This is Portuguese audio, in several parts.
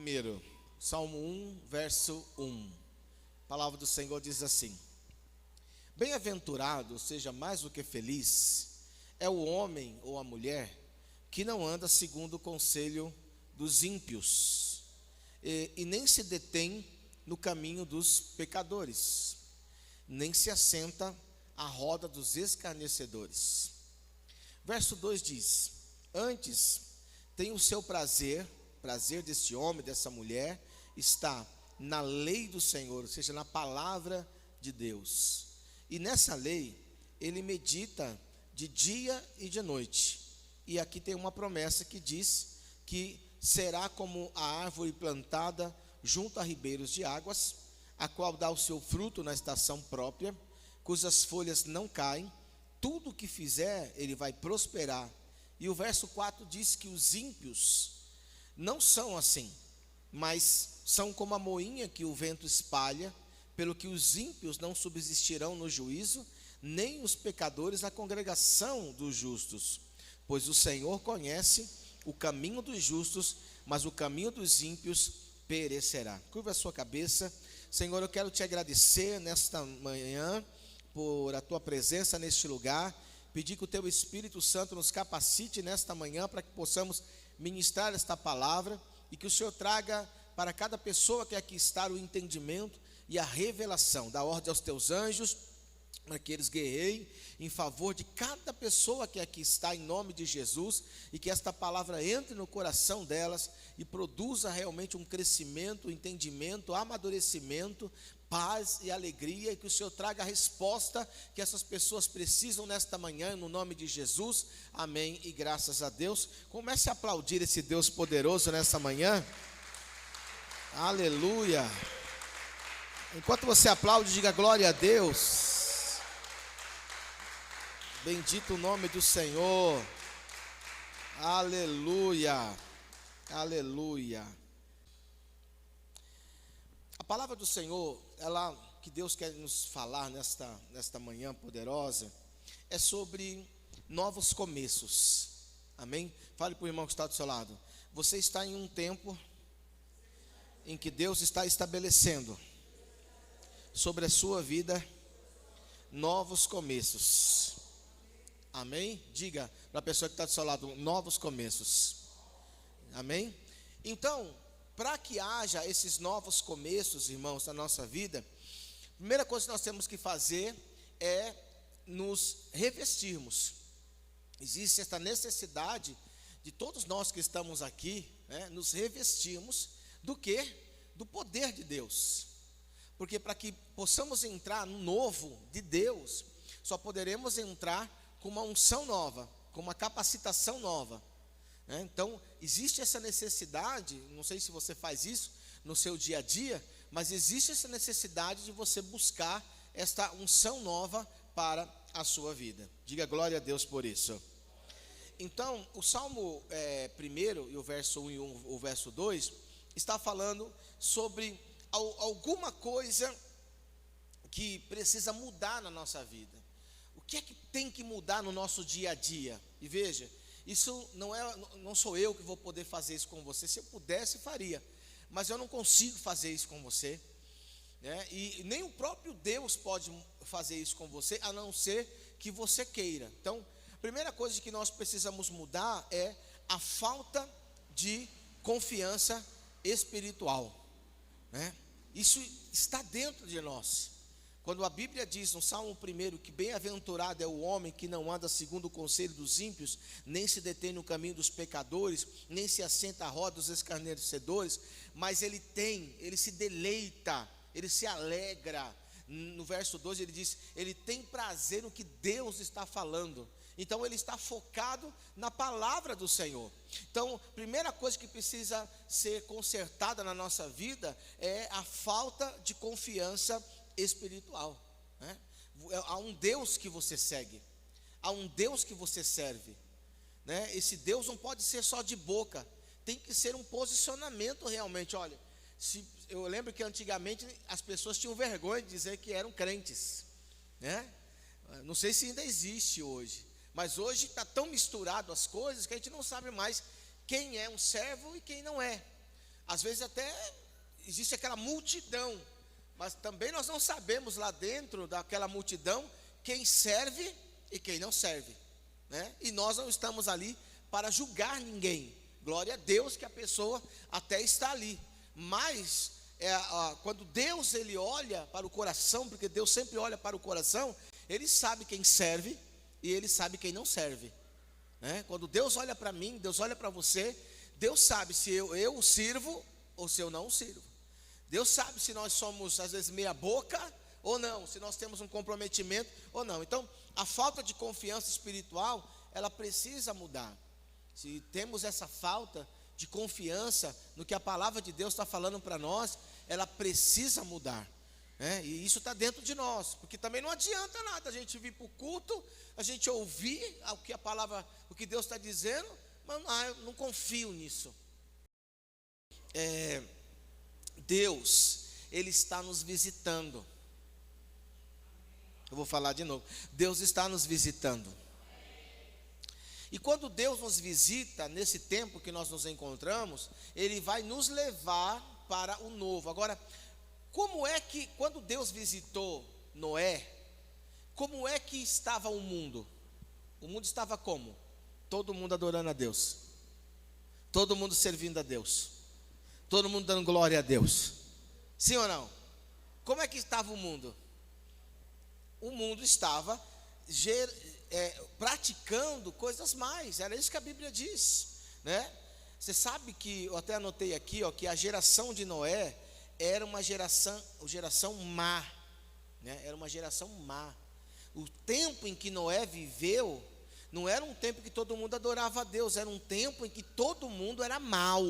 Primeiro, Salmo 1, verso 1. A palavra do Senhor diz assim: Bem-aventurado, ou seja, mais do que feliz, é o homem ou a mulher que não anda segundo o conselho dos ímpios, e nem se detém no caminho dos pecadores, nem se assenta à roda dos escarnecedores. Verso 2 diz: Antes tem o seu prazer desse homem, dessa mulher, está na lei do Senhor, ou seja, na palavra de Deus. E nessa lei, ele medita de dia e de noite. E aqui tem uma promessa que diz que será como a árvore plantada junto a ribeiros de águas, a qual dá o seu fruto na estação própria, cujas folhas não caem, tudo o que fizer, ele vai prosperar. E o verso 4 diz que os ímpios não são assim, mas são como a moinha que o vento espalha, pelo que os ímpios não subsistirão no juízo, nem os pecadores na congregação dos justos. Pois o Senhor conhece o caminho dos justos, mas o caminho dos ímpios perecerá. Curva a sua cabeça. Senhor, eu quero te agradecer nesta manhã por a tua presença neste lugar. Pedir que o teu Espírito Santo nos capacite nesta manhã para que possamos ministrar esta palavra e que o Senhor traga para cada pessoa que aqui está o entendimento e a revelação. Dá ordem aos teus anjos para que eles guerreiem em favor de cada pessoa que aqui está, em nome de Jesus, e que esta palavra entre no coração delas e produza realmente um crescimento, entendimento, amadurecimento, paz e alegria, e que o Senhor traga a resposta que essas pessoas precisam nesta manhã, no nome de Jesus, amém e graças a Deus. Comece a aplaudir esse Deus poderoso nessa manhã, aleluia. Enquanto você aplaude, diga glória a Deus. Bendito o nome do Senhor, aleluia, aleluia. A palavra do Senhor, ela, que Deus quer nos falar nesta manhã poderosa, é sobre novos começos, amém? Fale para o irmão que está do seu lado: você está em um tempo em que Deus está estabelecendo sobre a sua vida novos começos. Amém? Diga para a pessoa que está do seu lado: novos começos. Amém? Então, para que haja esses novos começos, irmãos, na nossa vida, a primeira coisa que nós temos que fazer é nos revestirmos. Existe esta necessidade de todos nós que estamos aqui, nos revestirmos do quê? Do poder de Deus. Porque para que possamos entrar no novo de Deus, só poderemos entrar com uma unção nova, com uma capacitação nova. Então, existe essa necessidade, não sei se você faz isso no seu dia a dia, mas existe essa necessidade de você buscar esta unção nova para a sua vida. Diga glória a Deus por isso. Então, o Salmo 1, e o verso 1 e o verso 2, está falando sobre alguma coisa que precisa mudar na nossa vida. O que é que tem que mudar no nosso dia a dia? E veja, isso não sou eu que vou poder fazer isso com você. Se eu pudesse, faria, mas eu não consigo fazer isso com você, e nem o próprio Deus pode fazer isso com você, a não ser que você queira. Então, a primeira coisa que nós precisamos mudar é a falta de confiança espiritual, Isso está dentro de nós. Quando a Bíblia diz no Salmo 1 que bem-aventurado é o homem que não anda segundo o conselho dos ímpios, nem se detém no caminho dos pecadores, nem se assenta à roda dos escarnecedores, mas ele se deleita, ele se alegra. No verso 12 ele diz, ele tem prazer no que Deus está falando. Então ele está focado na palavra do Senhor. Então, a primeira coisa que precisa ser consertada na nossa vida é a falta de confiança espiritual. Há um Deus que você segue, há um Deus que você serve, Esse Deus não pode ser só de boca, tem que ser um posicionamento realmente. Olha, eu lembro que antigamente as pessoas tinham vergonha de dizer que eram crentes, Não sei se ainda existe hoje, mas hoje está tão misturado as coisas que a gente não sabe mais quem é um servo e quem não é. Às vezes até existe aquela multidão, mas também nós não sabemos lá dentro daquela multidão quem serve e quem não serve, né? E nós não estamos ali para julgar ninguém. Glória a Deus que a pessoa até está ali, mas quando Deus ele olha para o coração, porque Deus sempre olha para o coração, Ele sabe quem serve e Ele sabe quem não serve, né? Quando Deus olha para mim, Deus olha para você, Deus sabe se eu o sirvo ou se eu não o sirvo. Deus sabe se nós somos às vezes meia boca ou não, se nós temos um comprometimento ou não. Então a falta de confiança espiritual, ela precisa mudar. Se temos essa falta de confiança no que a palavra de Deus está falando para nós, ela precisa mudar, né? E isso está dentro de nós, porque também não adianta nada a gente vir para o culto, a gente ouvir o que Deus está dizendo, mas eu não confio nisso. Deus, Ele está nos visitando. Eu vou falar de novo. Deus está nos visitando. E quando Deus nos visita, nesse tempo que nós nos encontramos, Ele vai nos levar para o novo. Agora, como é que, quando Deus visitou Noé, como é que estava o mundo? O mundo estava como? Todo mundo adorando a Deus, todo mundo servindo a Deus, todo mundo dando glória a Deus. Sim ou não? Como é que estava o mundo? O mundo estava praticando coisas mais, era isso que a Bíblia diz, né? Você sabe que, eu até anotei aqui, que a geração de Noé era uma geração má, né? Era uma geração má. O tempo em que Noé viveu, não era um tempo que todo mundo adorava a Deus, era um tempo em que todo mundo era mau.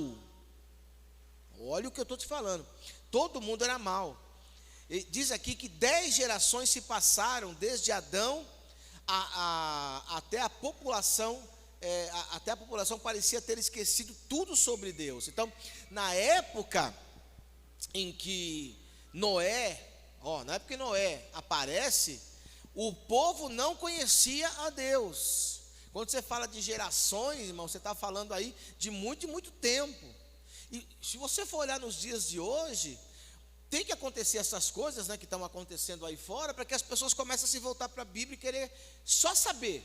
Olha o que eu estou te falando, todo mundo era mau. Diz aqui que 10 gerações se passaram desde Adão até a população, parecia ter esquecido tudo sobre Deus. Então, na época em que Noé aparece, o povo não conhecia a Deus. Quando você fala de gerações, irmão, você está falando aí de muito e muito tempo. E se você for olhar nos dias de hoje, tem que acontecer essas coisas, né, que estão acontecendo aí fora, para que as pessoas comecem a se voltar para a Bíblia e querer só saber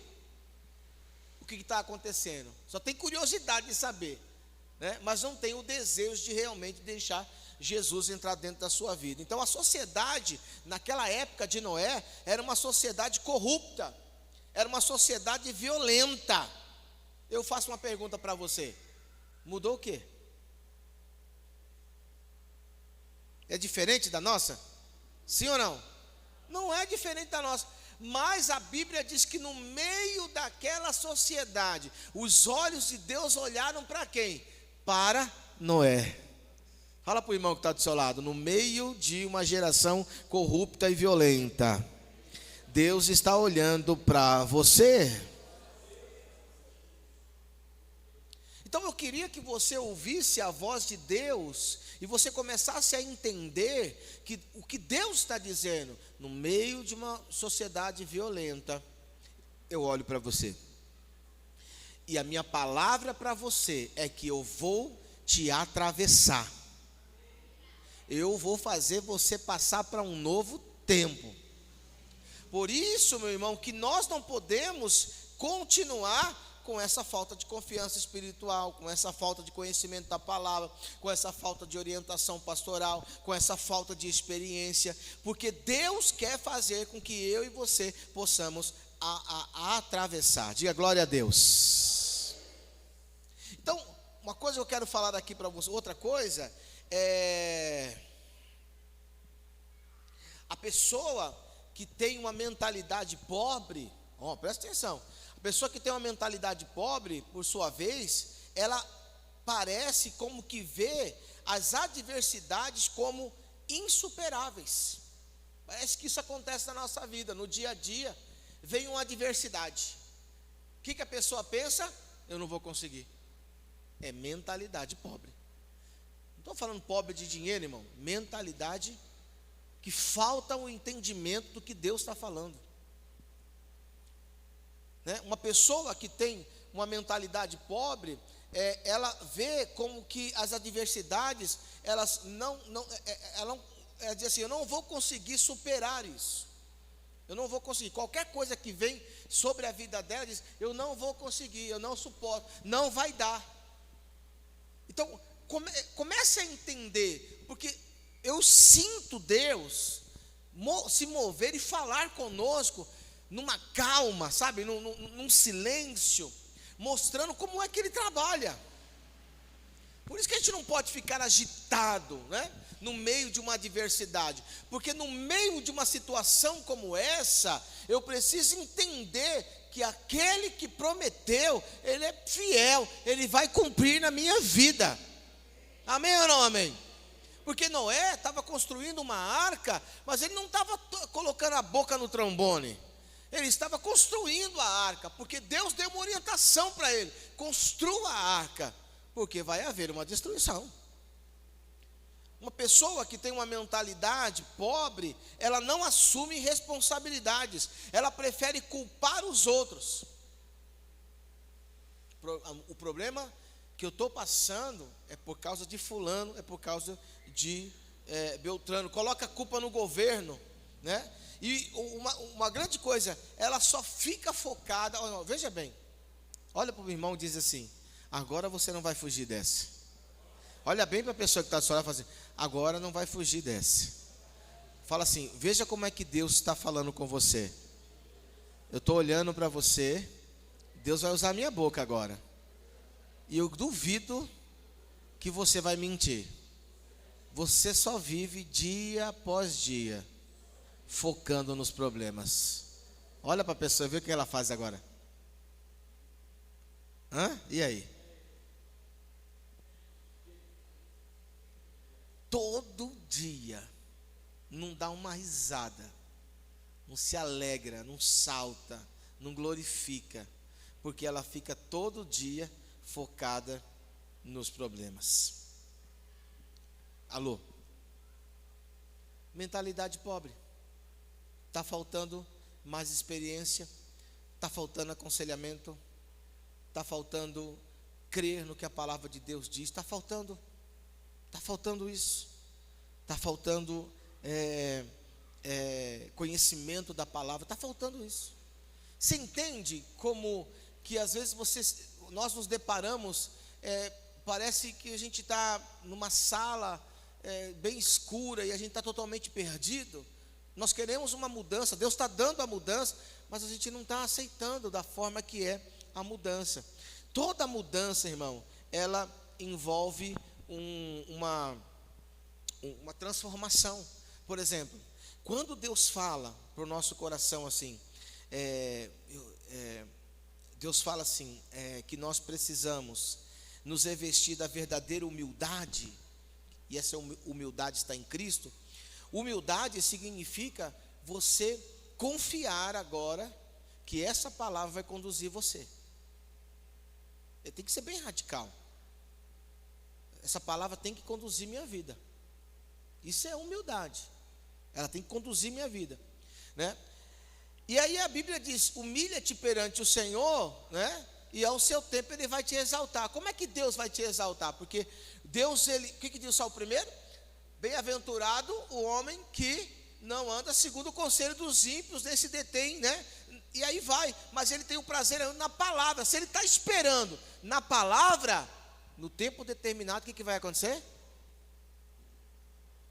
o que está acontecendo. Só tem curiosidade de saber, né, mas não tem o desejo de realmente deixar Jesus entrar dentro da sua vida. Então a sociedade, naquela época de Noé, era uma sociedade corrupta, era uma sociedade violenta. Eu faço uma pergunta para você: mudou o quê? É diferente da nossa? Sim ou não? Não é diferente da nossa. Mas a Bíblia diz que no meio daquela sociedade, os olhos de Deus olharam para quem? Para Noé. Fala para o irmão que está do seu lado: no meio de uma geração corrupta e violenta, Deus está olhando para você. Então eu queria que você ouvisse a voz de Deus e você começasse a entender que o que Deus está dizendo, no meio de uma sociedade violenta, eu olho para você. E a minha palavra para você é que eu vou te atravessar. Eu vou fazer você passar para um novo tempo. Por isso, meu irmão, que nós não podemos continuar com essa falta de confiança espiritual, com essa falta de conhecimento da palavra, com essa falta de orientação pastoral, com essa falta de experiência, porque Deus quer fazer com que eu e você possamos atravessar. Diga glória a Deus. Então, uma coisa eu quero falar aqui para você, outra coisa é a pessoa que tem uma mentalidade pobre. Presta atenção. A pessoa que tem uma mentalidade pobre, por sua vez, ela parece como que vê as adversidades como insuperáveis. Parece que isso acontece na nossa vida, no dia a dia, vem uma adversidade. O que a pessoa pensa? Eu não vou conseguir. É mentalidade pobre. Não estou falando pobre de dinheiro, irmão. Mentalidade que falta o entendimento do que Deus está falando. Uma pessoa que tem uma mentalidade pobre, ela vê como que as adversidades, elas ela diz assim: eu não vou conseguir superar isso, eu não vou conseguir, qualquer coisa que vem sobre a vida dela, diz: eu não vou conseguir, eu não suporto, não vai dar. Então, comece a entender, porque eu sinto Deus se mover e falar conosco, numa calma, sabe, num silêncio, mostrando como é que Ele trabalha. Por isso que a gente não pode ficar agitado, né, no meio de uma adversidade, porque no meio de uma situação como essa, eu preciso entender que aquele que prometeu, Ele é fiel, Ele vai cumprir na minha vida. Amém ou não amém? Porque Noé estava construindo uma arca, mas ele não estava colocando a boca no trombone. Ele estava construindo a arca, porque Deus deu uma orientação para ele: construa a arca, porque vai haver uma destruição. Uma pessoa que tem uma mentalidade pobre, ela não assume responsabilidades, ela prefere culpar os outros. O problema que eu estou passando é por causa de fulano, é por causa de Beltrano. Coloca a culpa no governo, né? E uma grande coisa, ela só fica focada. Veja bem, olha para o irmão e diz assim: agora você não vai fugir dessa. Olha bem para a pessoa que está do seu lado e fala assim: agora não vai fugir dessa. Fala assim: veja como é que Deus está falando com você. Eu estou olhando para você, Deus vai usar a minha boca agora. E eu duvido que você vai mentir. Você só vive dia após dia focando nos problemas. Olha para a pessoa, vê o que ela faz agora. E aí? Todo dia não dá uma risada, não se alegra, não salta, não glorifica, porque ela fica todo dia focada nos problemas. Alô? Mentalidade pobre. Está faltando mais experiência, está faltando aconselhamento, está faltando crer no que a palavra de Deus diz, está faltando isso, está faltando conhecimento da palavra, está faltando isso. Você entende como que às vezes nós nos deparamos, parece que a gente está numa sala bem escura e a gente está totalmente perdido. Nós queremos uma mudança, Deus está dando a mudança, mas a gente não está aceitando da forma que é a mudança. Toda mudança, irmão, ela envolve uma transformação. Por exemplo, quando Deus fala para o nosso coração assim, Deus fala assim, que nós precisamos nos revestir da verdadeira humildade, e essa humildade está em Cristo. Humildade significa você confiar agora que essa palavra vai conduzir você. Tem que ser bem radical. Essa palavra tem que conduzir minha vida. Isso é humildade. Ela tem que conduzir minha vida, né? E aí a Bíblia diz: humilha-te perante o Senhor, né? E ao seu tempo Ele vai te exaltar. Como é que Deus vai te exaltar? Porque Deus, o que Deus fala primeiro? Bem-aventurado o homem que não anda segundo o conselho dos ímpios, nem se detém, né? E aí vai, mas ele tem o prazer na palavra. Se ele está esperando na palavra, no tempo determinado, o que vai acontecer?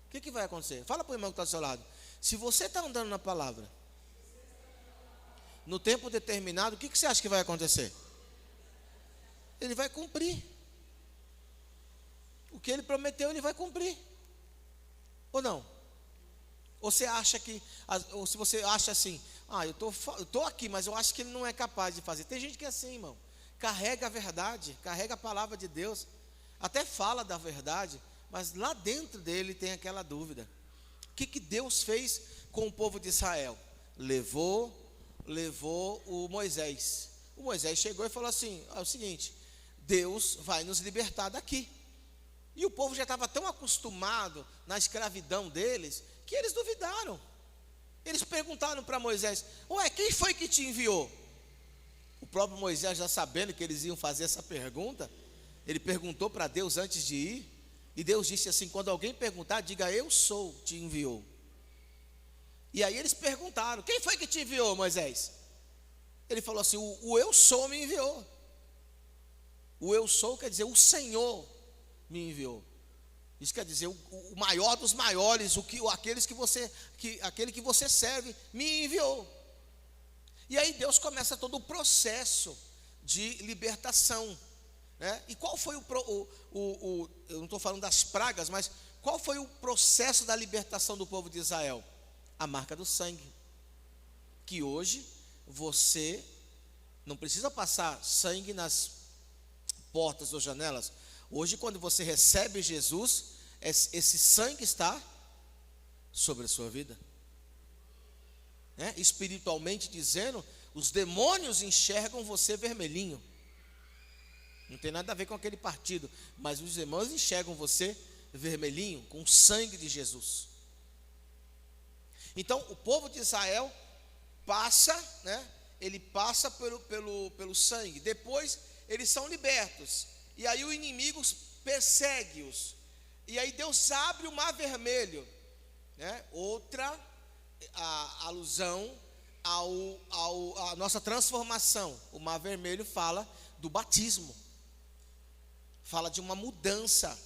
O que vai acontecer? Fala para o irmão que está do seu lado. Se você está andando na palavra, no tempo determinado, o que você acha que vai acontecer? Ele vai cumprir. O que ele prometeu, ele vai cumprir. Ou não? Ou você acha que, ou se você acha assim, eu estou aqui, mas eu acho que ele não é capaz de fazer. Tem gente que é assim, irmão. Carrega a verdade, carrega a palavra de Deus, até fala da verdade, mas lá dentro dele tem aquela dúvida. O que Deus fez com o povo de Israel? Levou o Moisés. O Moisés chegou e falou assim: é o seguinte, Deus vai nos libertar daqui. E o povo já estava tão acostumado na escravidão deles, que eles duvidaram. Eles perguntaram para Moisés: quem foi que te enviou? O próprio Moisés, já sabendo que eles iam fazer essa pergunta, Ele perguntou para Deus antes de ir, e Deus disse assim: quando alguém perguntar, diga eu sou, te enviou. E aí eles perguntaram: quem foi que te enviou, Moisés? Ele falou assim: o eu sou me enviou. O eu sou quer dizer o Senhor me enviou. Isso quer dizer o maior dos maiores, aquele que você serve me enviou. E aí Deus começa todo o processo de libertação, né? E qual foi eu não estou falando das pragas, mas qual foi o processo da libertação do povo de Israel? A marca do sangue. Que hoje você não precisa passar sangue nas portas ou janelas. Hoje, quando você recebe Jesus, esse sangue está sobre a sua vida, né? Espiritualmente dizendo, os demônios enxergam você vermelhinho. Não tem nada a ver com aquele partido, mas os demônios enxergam você vermelhinho, com o sangue de Jesus. Então, o povo de Israel passa, né? Ele passa pelo sangue. Depois, eles são libertos. E aí o inimigo persegue-os. E aí Deus abre o mar vermelho, né? Outra alusão à nossa transformação. O mar vermelho fala do batismo. Fala de uma mudança.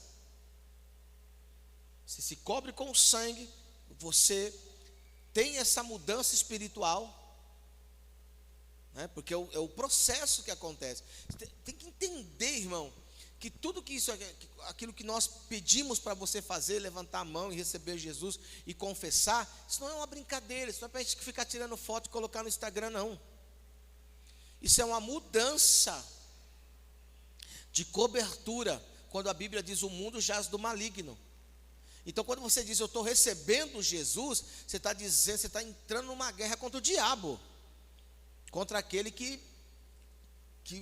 Você se cobre com o sangue, você tem essa mudança espiritual, né? Porque é o processo que acontece. Você tem que entender, irmão, que tudo que aquilo que nós pedimos para você fazer, levantar a mão e receber Jesus e confessar, isso não é uma brincadeira, isso não é para a gente ficar tirando foto e colocar no Instagram, não. Isso é uma mudança de cobertura, quando a Bíblia diz: o mundo jaz do maligno. Então, quando você diz eu estou recebendo Jesus, você está dizendo, você está entrando numa guerra contra o diabo, contra aquele que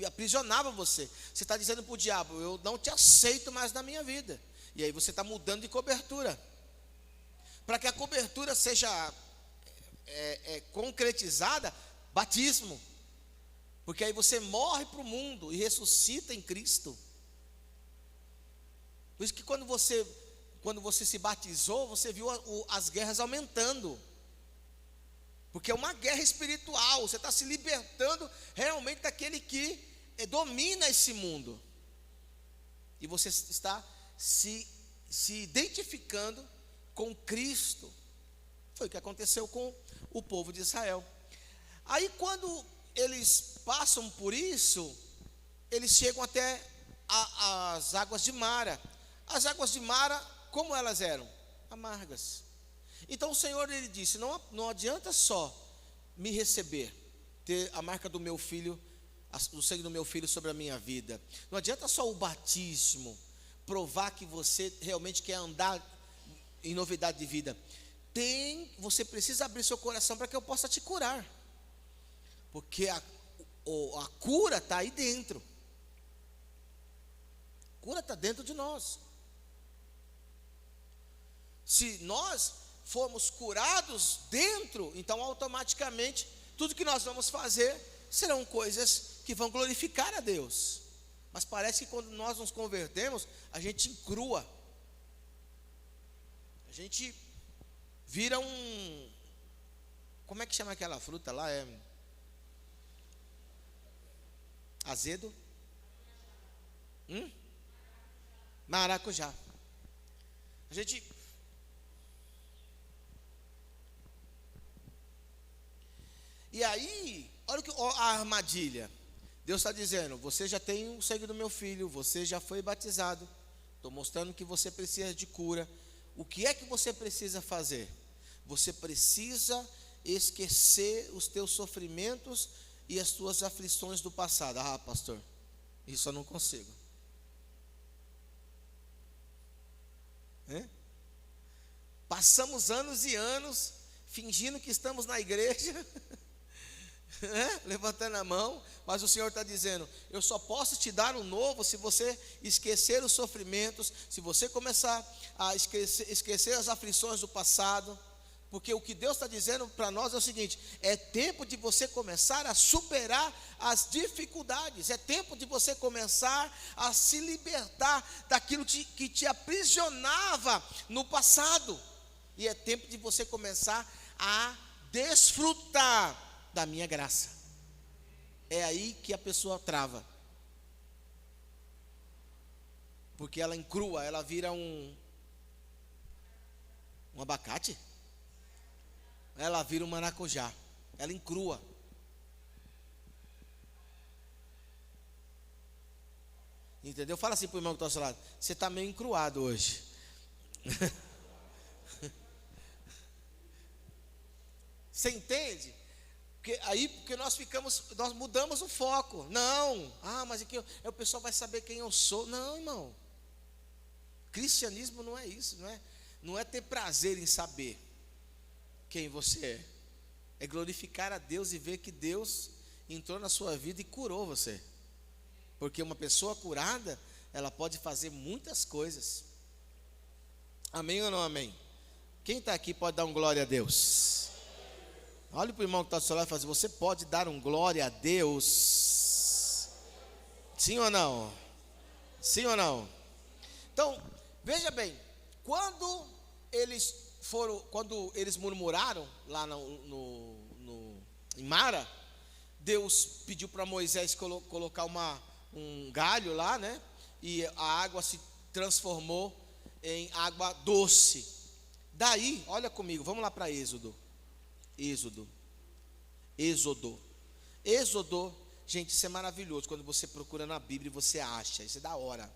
aprisionava você. Você está dizendo para o diabo: eu não te aceito mais na minha vida. E aí você está mudando de cobertura. Para que a cobertura seja concretizada, batismo. Porque aí você morre para o mundo e ressuscita em Cristo. Por isso que quando você se batizou, você viu as guerras aumentando. Porque é uma guerra espiritual. Você está se libertando realmente daquele que domina esse mundo. E você está se identificando com Cristo. Foi o que aconteceu com o povo de Israel. Aí quando eles passam por isso, eles chegam até as águas de Mara. As águas de Mara, como elas eram? Amargas. Então o Senhor, ele disse: não adianta só me receber, ter a marca do meu filho, o sangue do meu filho sobre a minha vida. Não adianta só o batismo, provar que você realmente quer andar em novidade de vida. Você precisa abrir seu coração para que eu possa te curar. Porque a cura está aí dentro. A cura está dentro de nós. Se nós formos curados dentro, então automaticamente tudo que nós vamos fazer serão coisas que vão glorificar a Deus. Mas parece que quando nós nos convertemos, a gente encrua. A gente vira como é que chama aquela fruta lá? Azedo? Maracujá. A gente... E aí, olha a armadilha. Deus está dizendo: você já tem o sangue do meu filho, você já foi batizado, estou mostrando que você precisa de cura. O que é que você precisa fazer? Você precisa esquecer os teus sofrimentos e as tuas aflições do passado. Ah, pastor, isso eu não consigo. Passamos anos e anos fingindo que estamos na igreja, levantando a mão, mas o Senhor está dizendo: eu só posso te dar um novo se você esquecer os sofrimentos, se você começar a esquecer as aflições do passado. Porque o que Deus está dizendo para nós é o seguinte: é tempo de você começar a superar as dificuldades, é tempo de você começar a se libertar daquilo que te aprisionava no passado, e é tempo de você começar a desfrutar da minha graça. É aí que a pessoa trava, porque ela encrua, ela vira um abacate. Ela vira um maracujá, ela encrua. Entendeu? Fala assim para o irmão que está ao seu lado: você está meio encruado hoje. Você entende? Porque nós mudamos o foco. Não, mas aqui o pessoal vai saber quem eu sou. Não, irmão. Cristianismo não é isso, não é ter prazer em saber quem você é. É glorificar a Deus e ver que Deus entrou na sua vida e curou você. Porque uma pessoa curada, ela pode fazer muitas coisas. Amém ou não amém? Quem está aqui pode dar um glória a Deus? Olha para o irmão que está do seu lado e fala assim: você pode dar um glória a Deus? Sim ou não? Sim ou não? Então, veja bem, quando eles murmuraram lá em Mara, Deus pediu para Moisés colocar um galho lá, e a água se transformou em água doce. Daí, olha comigo, vamos lá para Êxodo, gente, isso é maravilhoso. Quando você procura na Bíblia, você acha, isso é da hora.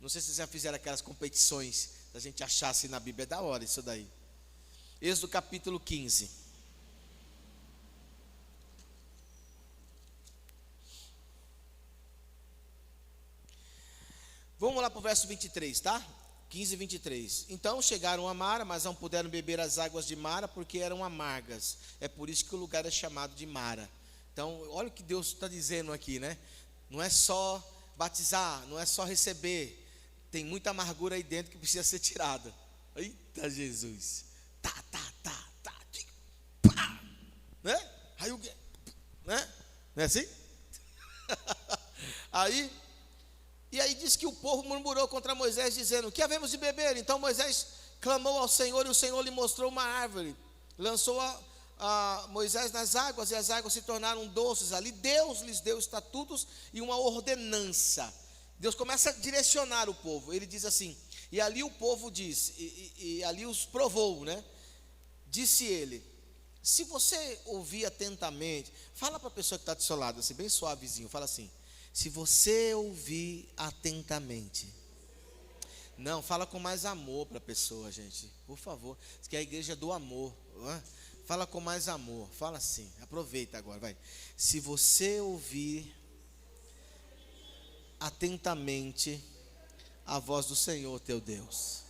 Não sei se vocês já fizeram aquelas competições da gente achar assim na Bíblia, é da hora isso daí. Êxodo capítulo 15. Vamos lá para o verso 23, tá? 15 e 23. Então chegaram a Mara, mas não puderam beber as águas de Mara, porque eram amargas. É por isso que o lugar é chamado de Mara. Então, olha o que Deus está dizendo aqui, Não é só batizar, não é só receber. Tem muita amargura aí dentro que precisa ser tirada. Eita Jesus. Pá. Aí não é assim? E aí diz que o povo murmurou contra Moisés, dizendo: o que havemos de beber? Então Moisés clamou ao Senhor, e o Senhor lhe mostrou uma árvore. Lançou a Moisés nas águas, e as águas se tornaram doces. Ali Deus lhes deu estatutos e uma ordenança. Deus começa a direcionar o povo. Ele diz assim, e ali o povo diz, e ali os provou, Disse ele: se você ouvir atentamente, fala para a pessoa que está do seu lado, assim, bem suavezinho, fala assim: se você ouvir atentamente. Não, fala com mais amor para a pessoa, gente, por favor. Isso aqui é a igreja do amor, Fala com mais amor, fala assim, aproveita agora, vai. Se você ouvir atentamente a voz do Senhor teu Deus,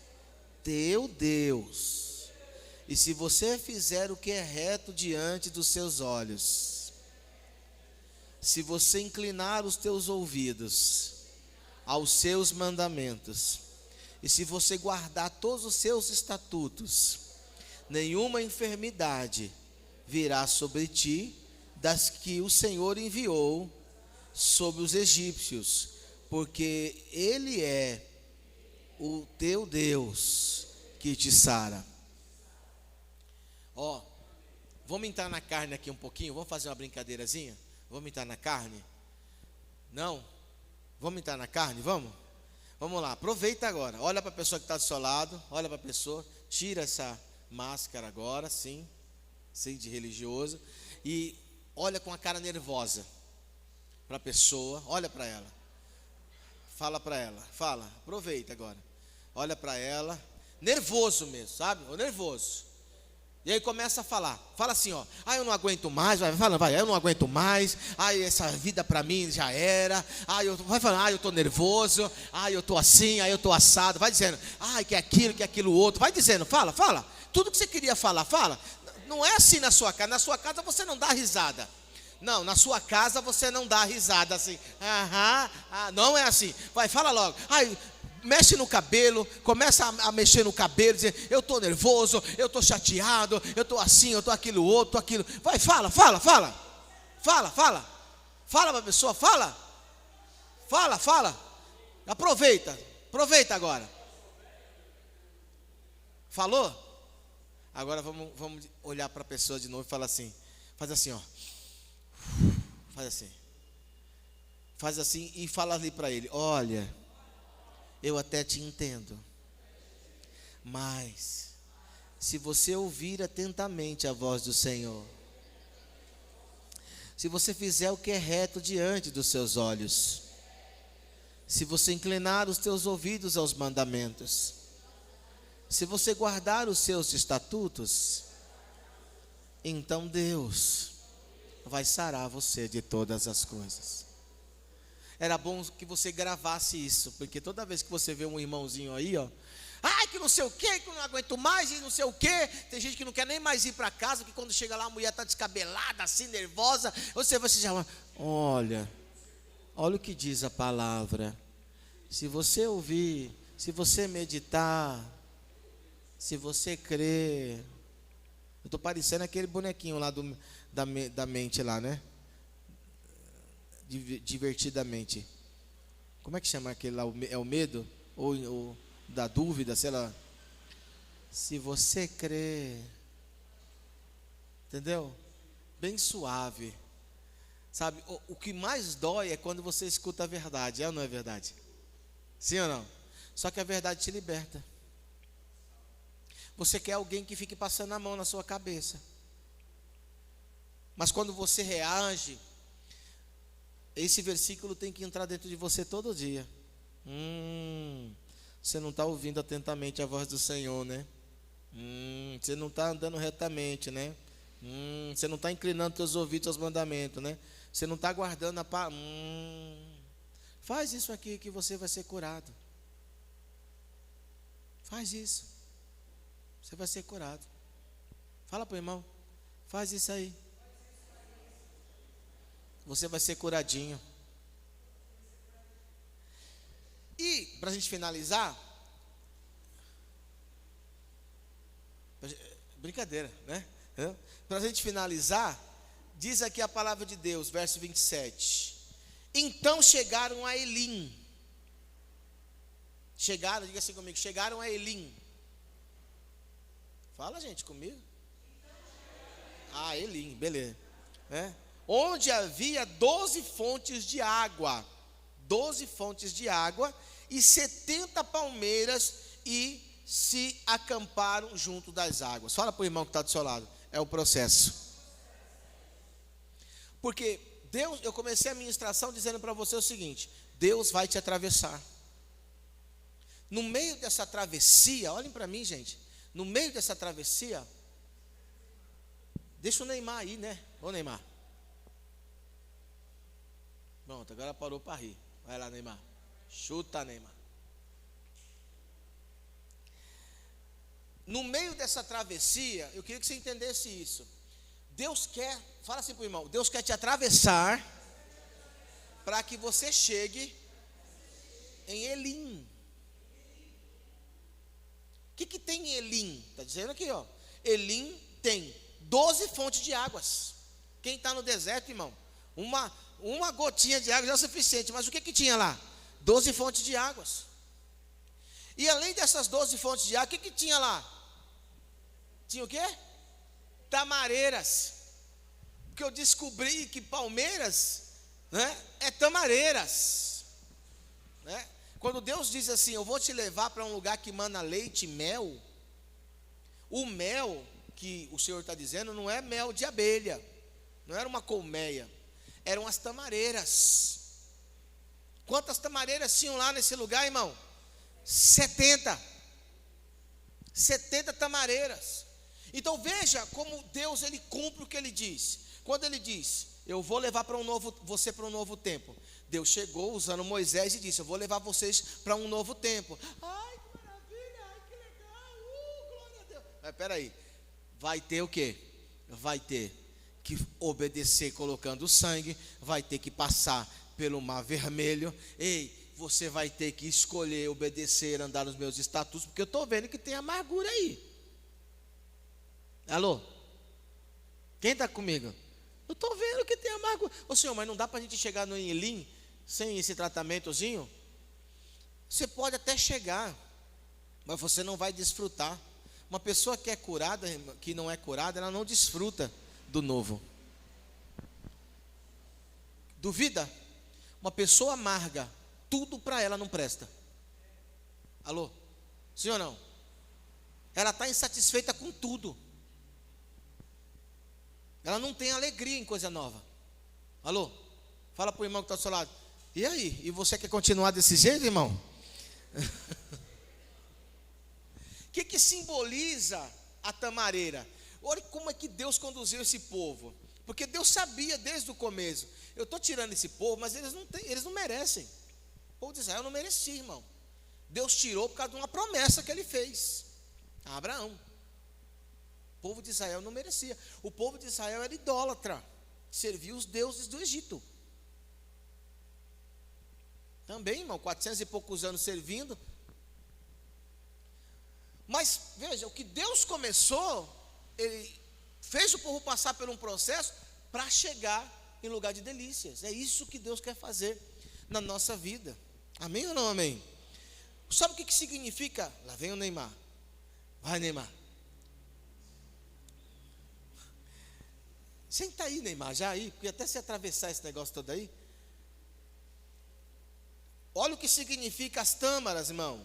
e se você fizer o que é reto diante dos seus olhos, se você inclinar os teus ouvidos aos seus mandamentos, e se você guardar todos os seus estatutos, nenhuma enfermidade virá sobre ti das que o Senhor enviou sobre os egípcios, porque Ele é o teu Deus que te sara. Vamos entrar na carne aqui um pouquinho, vamos fazer uma brincadeirazinha? Vamos entrar na carne? Não? Vamos entrar na carne? Vamos? Vamos lá, aproveita agora, olha para a pessoa que está do seu lado, olha para a pessoa, tira essa máscara agora, sim, de religioso, e olha com a cara nervosa para a pessoa, olha para ela, fala para ela, aproveita agora, olha para ela, nervoso mesmo, sabe? Nervoso. E aí começa a falar, fala assim, eu não aguento mais, eu não aguento mais, essa vida para mim já era, vai falando, eu estou nervoso, eu estou assim, eu estou assado, vai dizendo, que aquilo outro, vai dizendo, fala, tudo que você queria falar, fala. Não é assim na sua casa você não dá risada, não, na sua casa você não dá risada assim, não é assim, vai, fala logo, mexe no cabelo, começa a mexer no cabelo, dizer, eu estou nervoso, eu estou chateado, eu estou assim, eu estou aquilo outro, aquilo. Vai, fala para a pessoa, fala, aproveita agora. Falou? Agora vamos olhar para a pessoa de novo e falar assim, faz assim, ó, faz assim e fala ali para ele, olha, eu até te entendo, mas se você ouvir atentamente a voz do Senhor, se você fizer o que é reto diante dos seus olhos, se você inclinar os teus ouvidos aos mandamentos, se você guardar os seus estatutos, então Deus vai sarar você de todas as coisas. Era bom que você gravasse isso, porque toda vez que você vê um irmãozinho aí, ó, ai, que não sei o que, que eu não aguento mais, e não sei o que, tem gente que não quer nem mais ir para casa, que quando chega lá a mulher está descabelada, assim, nervosa, você já, olha o que diz a palavra, se você ouvir, se você meditar, se você crer, eu estou parecendo aquele bonequinho lá da mente lá, né? Divertidamente. Como é que chama aquele lá? É o medo? Ou da dúvida, sei lá. Se você crer, entendeu? Bem suave. Sabe, o que mais dói é quando você escuta a verdade, é ou não é verdade? Sim ou não? Só que a verdade te liberta. Você quer alguém que fique passando a mão na sua cabeça. Mas quando você reage, esse versículo tem que entrar dentro de você todo dia. Você não está ouvindo atentamente a voz do Senhor, né? Você não está andando retamente, né? Você não está inclinando seus ouvidos aos mandamentos, né? Você não está guardando a paz. Faz isso aqui que você vai ser curado. Faz isso. Você vai ser curado. Fala para o irmão. Faz isso aí. Você vai ser curadinho. E, para a gente finalizar, brincadeira, né? Para a gente finalizar, diz aqui a palavra de Deus, verso 27. Então chegaram a Elim. Chegaram, diga assim comigo, chegaram a Elim. Fala, gente, comigo. Elim, beleza. Onde havia 12 fontes de água. 12 fontes de água e 70 palmeiras, e se acamparam junto das águas. Fala para o irmão que está do seu lado. É o processo. Porque Deus, eu comecei a ministração dizendo para você o seguinte: Deus vai te atravessar. No meio dessa travessia, olhem para mim, gente. No meio dessa travessia, deixa o Neymar aí, né? Ô Neymar. Pronto, agora parou para rir. Vai lá, Neymar. Chuta, Neymar. No meio dessa travessia, eu queria que você entendesse isso. Deus quer, fala assim para o irmão, Deus quer te atravessar para que você chegue em Elim. O que tem em Elim? Está dizendo aqui, ó. Elim tem 12 fontes de águas. Quem está no deserto, irmão, uma gotinha de água já é o suficiente. Mas o que tinha lá? 12 fontes de águas. E além dessas 12 fontes de água, o que tinha lá? Tinha o quê? Tamareiras. Porque eu descobri que palmeiras, né, é tamareiras, né? Quando Deus diz assim, eu vou te levar para um lugar que mana leite e mel, o mel que o Senhor está dizendo não é mel de abelha, não era uma colmeia, eram as tamareiras. Quantas tamareiras tinham lá nesse lugar, irmão? 70 tamareiras. Então veja como Deus, ele cumpre o que ele diz. Quando ele diz, eu vou levar você para um novo tempo, Deus chegou usando Moisés e disse, eu vou levar vocês para um novo tempo. Ai, que maravilha, ai, que legal, glória a Deus. Mas peraí, vai ter o quê? Vai ter que obedecer colocando o sangue, vai ter que passar pelo mar vermelho. Ei, você vai ter que escolher, obedecer, andar nos meus estatutos, porque eu estou vendo que tem amargura aí. Alô? Quem está comigo? Eu estou vendo que tem amargura. Ô Senhor, mas não dá para a gente chegar no Elim sem esse tratamentozinho? Você pode até chegar, mas você não vai desfrutar. Uma pessoa que é curada, que não é curada, ela não desfruta do novo. Duvida? Uma pessoa amarga, tudo para ela não presta. Alô? Sim ou não? Ela está insatisfeita com tudo. Ela não tem alegria em coisa nova. Alô? Fala para o irmão que está do seu lado. E aí? E você quer continuar desse jeito, irmão? O que simboliza a tamareira? Olha como é que Deus conduziu esse povo. Porque Deus sabia desde o começo. Eu estou tirando esse povo, mas eles não merecem. O povo de Israel não merecia, irmão. Deus tirou por causa de uma promessa que ele fez a Abraão. O povo de Israel não merecia. O povo de Israel era idólatra, servia os deuses do Egito. Também, irmão, 400 e poucos anos servindo. Mas, veja, o que Deus começou, Ele fez o povo passar por um processo para chegar em lugar de delícias. É isso que Deus quer fazer na nossa vida. Amém ou não amém? Sabe o que significa? Lá vem o Neymar. Vai, Neymar. Senta aí, Neymar, já aí, porque até se atravessar esse negócio todo aí. Olha o que significa as tâmaras, irmão.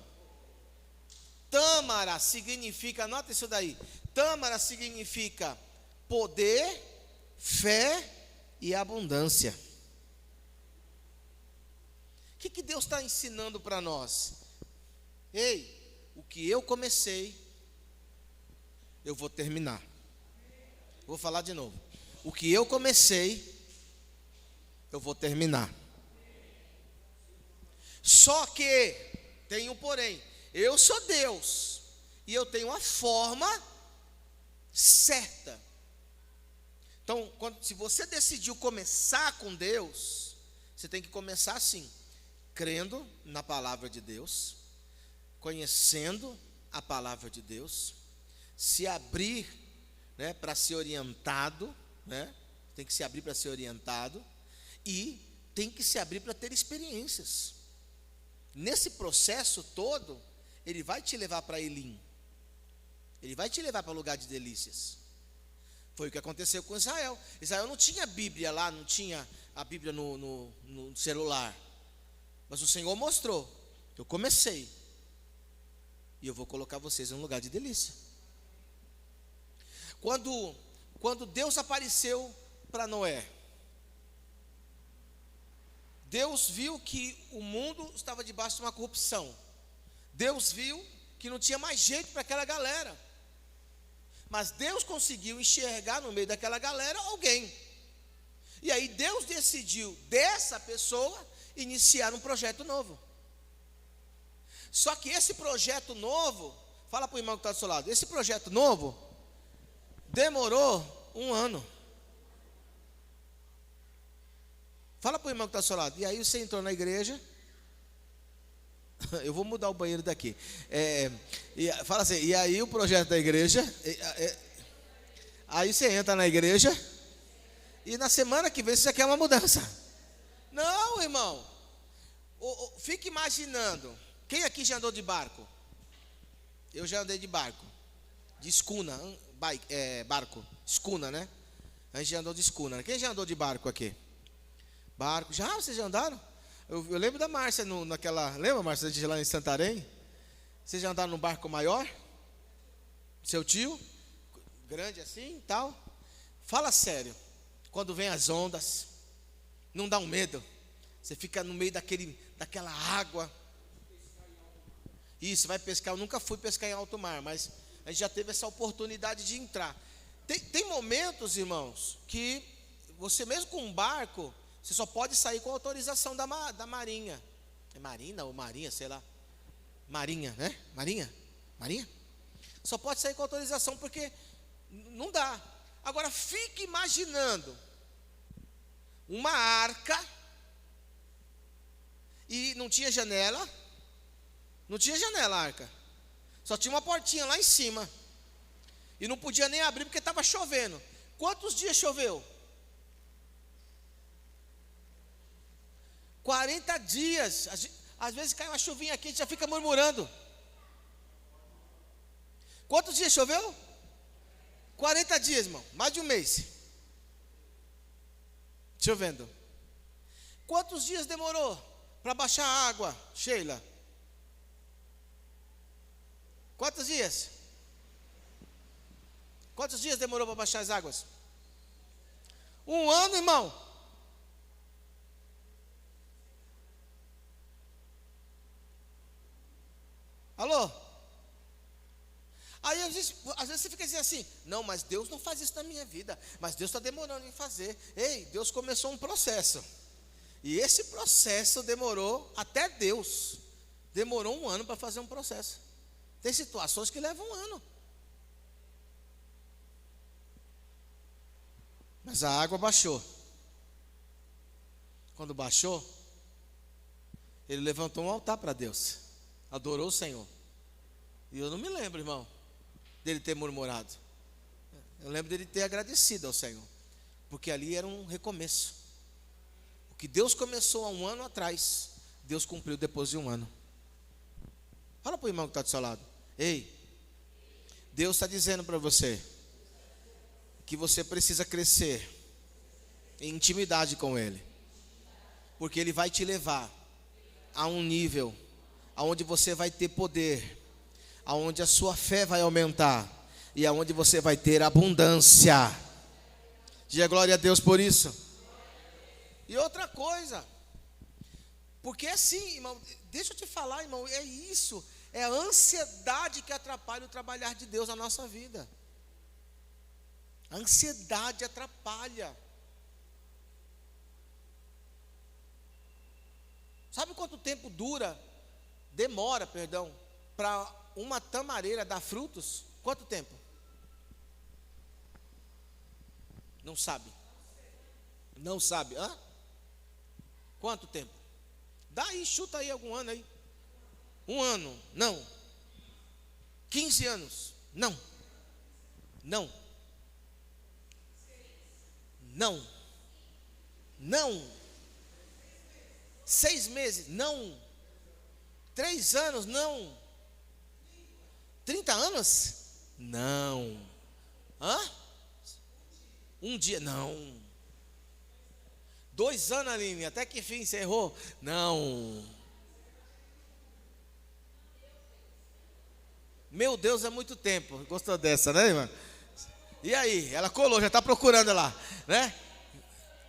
Tâmara significa, anota isso daí. Tâmara significa poder, fé e abundância. O que Deus está ensinando para nós? Ei, o que eu comecei, eu vou terminar. Vou falar de novo. O que eu comecei, eu vou terminar. Só que, tem um porém, eu sou Deus, e eu tenho a forma certa. Então, se você decidiu começar com Deus, você tem que começar assim, crendo na palavra de Deus, conhecendo a palavra de Deus, se abrir, né, para ser orientado, né? Tem que se abrir para ser orientado, e tem que se abrir para ter experiências. Nesse processo todo, Ele vai te levar para Elim. Ele vai te levar para o lugar de delícias. Foi o que aconteceu com Israel. Israel não tinha Bíblia lá, não tinha a Bíblia no celular. Mas o Senhor mostrou. Eu comecei. E eu vou colocar vocês em um lugar de delícia. Quando Deus apareceu para Noé, Deus viu que o mundo estava debaixo de uma corrupção. Deus viu que não tinha mais jeito para aquela galera. Mas Deus conseguiu enxergar no meio daquela galera alguém. E aí Deus decidiu dessa pessoa iniciar um projeto novo. Só que esse projeto novo, fala para o irmão que está do seu lado, esse projeto novo demorou 1 ano. Fala para o irmão que está do seu lado. E aí você entrou na igreja. Eu vou mudar o banheiro daqui. Fala assim, e aí o projeto da igreja. Aí você entra na igreja. E na semana que vem você já quer uma mudança. Não, irmão. Fique imaginando. Quem aqui já andou de barco? Eu já andei de barco. De escuna. Barco. Escuna, né? A gente já andou de escuna. Quem já andou de barco aqui? Barco. Já? Vocês já andaram? Eu lembro da Márcia lembra, Márcia, de lá em Santarém? Vocês já andaram num barco maior? Seu tio? Grande assim e tal? Fala sério. Quando vem as ondas, não dá um medo? Você fica no meio daquela água. Isso, vai pescar. Eu nunca fui pescar em alto mar, mas a gente já teve essa oportunidade de entrar. Tem momentos, irmãos, que você mesmo com um barco, você só pode sair com autorização da Marinha. É Marina ou Marinha, sei lá. Marinha, né? Marinha? Só pode sair com autorização porque não dá. Agora fique imaginando uma arca E não tinha janela. Não tinha janela a arca. Só tinha uma portinha lá em cima. E não podia nem abrir porque estava chovendo. Quantos dias choveu? 40 dias. Às vezes cai uma chuvinha aqui, a gente já fica murmurando. Quantos dias choveu? 40 dias, irmão. Mais de um mês. Chovendo. Quantos dias demorou para baixar a água, Sheila? Quantos dias? Quantos dias demorou para baixar as águas? 1 ano, irmão. Alô? Aí às vezes você fica dizendo assim, não, mas Deus não faz isso na minha vida, mas Deus está demorando em fazer. Ei, Deus começou um processo. E esse processo demorou, até Deus, demorou 1 ano para fazer um processo. Tem situações que levam 1 ano. Mas a água baixou. Quando baixou, ele levantou um altar para Deus. Adorou o Senhor. E eu não me lembro, irmão, dele ter murmurado. Eu lembro dele ter agradecido ao Senhor. Porque ali era um recomeço. O que Deus começou há 1 ano atrás, Deus cumpriu depois de 1 ano. Fala para o irmão que está do seu lado. Ei, Deus está dizendo para você que você precisa crescer em intimidade com Ele. Porque Ele vai te levar a um nível aonde você vai ter poder, aonde a sua fé vai aumentar e aonde você vai ter abundância. Diga glória a Deus por isso. E outra coisa, porque assim, irmão, deixa eu te falar, irmão, é isso, é a ansiedade que atrapalha o trabalhar de Deus na nossa vida. A ansiedade atrapalha. Sabe quanto tempo demora, para uma tamareira dar frutos? Quanto tempo? Não sabe. Não sabe. Hã? Quanto tempo? Daí, chuta aí algum ano aí. 1 ano? Não. 15 anos? Não. Não. Não. Não. 6 meses? Não. 3 anos? Não. 30 anos? Não. Hã? 1 dia? Não. 2 anos, Aline, até que fim você errou? Não. Meu Deus, é muito tempo. Gostou dessa, né, irmã? E aí? Ela colou, já está procurando lá, né?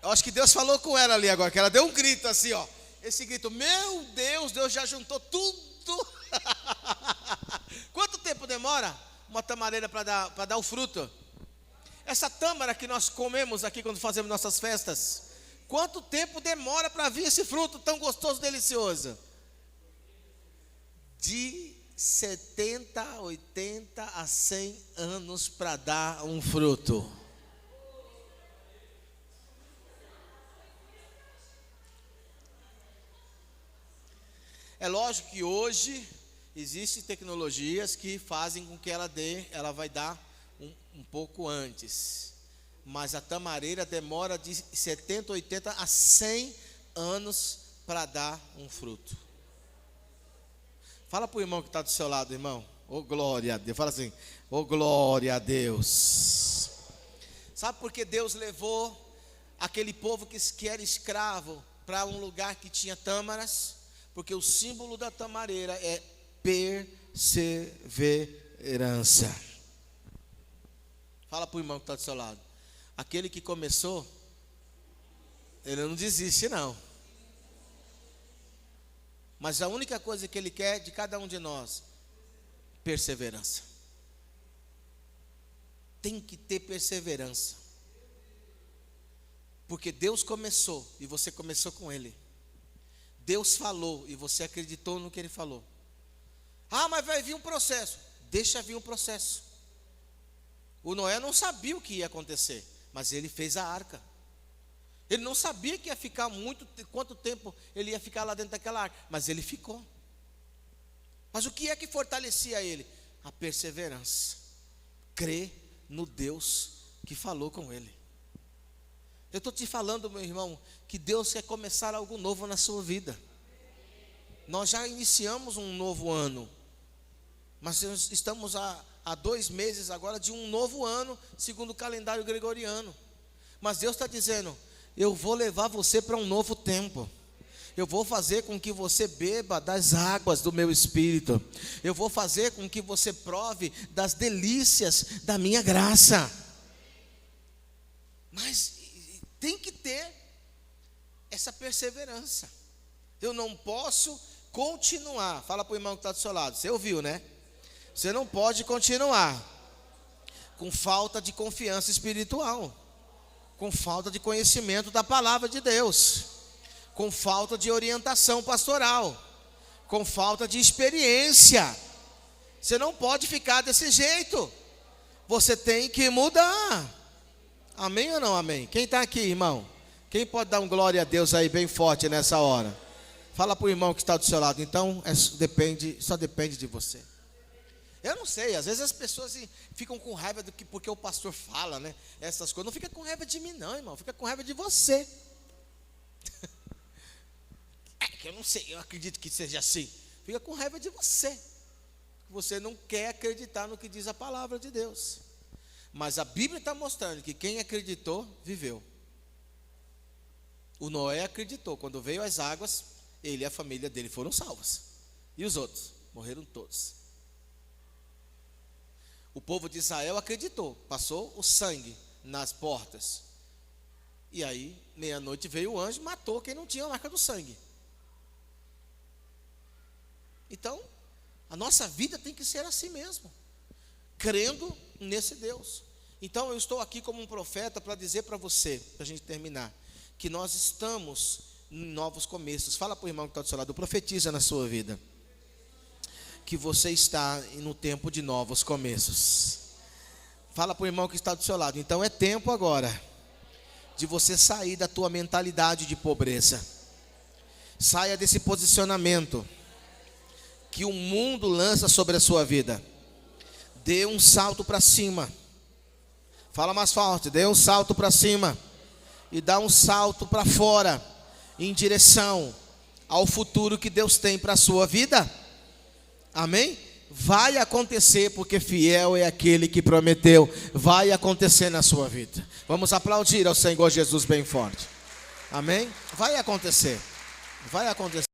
Eu acho que Deus falou com ela ali agora, que ela deu um grito assim, ó. Esse grito, meu Deus, Deus já juntou tudo. Quanto tempo demora uma tamareira para dar o fruto? Essa tâmara que nós comemos aqui quando fazemos nossas festas, quanto tempo demora para vir esse fruto tão gostoso, delicioso? De 70, 80 a 100 anos para dar um fruto. É lógico que hoje existem tecnologias que fazem com que ela vai dar um pouco antes. Mas a tamareira demora de 70, 80 a 100 anos para dar um fruto. Fala para o irmão que está do seu lado, irmão. Ô glória a Deus. Fala assim, ô glória a Deus. Sabe por que Deus levou aquele povo que era escravo para um lugar que tinha tâmaras? Porque o símbolo da tamareira é perseverança. Fala para o irmão que está do seu lado. Aquele que começou, ele não desiste não. Mas a única coisa que ele quer de cada um de nós, perseverança. Tem que ter perseverança. Porque Deus começou e você começou com Ele. Deus falou e você acreditou no que Ele falou. Ah, mas vai vir um processo. Deixa vir um processo. O Noé não sabia o que ia acontecer, mas ele fez a arca. Ele não sabia que ia ficar quanto tempo ele ia ficar lá dentro daquela arca, mas ele ficou. Mas o que é que fortalecia ele? A perseverança. Crer no Deus que falou com ele. Eu estou te falando, meu irmão, que Deus quer começar algo novo na sua vida. Nós já iniciamos um novo ano, mas estamos há 2 meses agora de um novo ano, segundo o calendário gregoriano. Mas Deus está dizendo: eu vou levar você para um novo tempo. Eu vou fazer com que você beba das águas do meu Espírito. Eu vou fazer com que você prove das delícias da minha graça. Mas tem que ter essa perseverança. Eu não posso continuar. Fala para o irmão que está do seu lado. Você ouviu, né? Você não pode continuar com falta de confiança espiritual, com falta de conhecimento da palavra de Deus, com falta de orientação pastoral, com falta de experiência. Você não pode ficar desse jeito. Você tem que mudar. Amém ou não amém? Quem está aqui, irmão? Quem pode dar um glória a Deus aí bem forte nessa hora? Fala para o irmão que está do seu lado. Então, só depende de você. Eu não sei, às vezes as pessoas ficam com raiva porque o pastor fala, né? Essas coisas. Não fica com raiva de mim não, irmão. Fica com raiva de você. É que eu não sei, eu acredito que seja assim. Fica com raiva de você. Você não quer acreditar no que diz a palavra de Deus. Mas a Bíblia está mostrando que quem acreditou, viveu. O Noé acreditou. Quando veio as águas, ele e a família dele foram salvos. E os outros? Morreram todos. O povo de Israel acreditou. Passou o sangue nas portas. E aí, meia-noite veio o anjo e matou quem não tinha a marca do sangue. Então, a nossa vida tem que ser assim mesmo, crendo nesse Deus. Então eu estou aqui como um profeta para dizer para você, para a gente terminar, que nós estamos em novos começos. Fala para o irmão que está do seu lado, profetiza na sua vida, que você está no tempo de novos começos. Fala para o irmão que está do seu lado, então é tempo agora de você sair da tua mentalidade de pobreza. Saia desse posicionamento que o mundo lança sobre a sua vida. Dê um salto para cima. Fala mais forte. Dê um salto para cima. E dá um salto para fora, em direção ao futuro que Deus tem para a sua vida. Amém? Vai acontecer, porque fiel é aquele que prometeu. Vai acontecer na sua vida. Vamos aplaudir ao Senhor Jesus bem forte. Amém? Vai acontecer. Vai acontecer.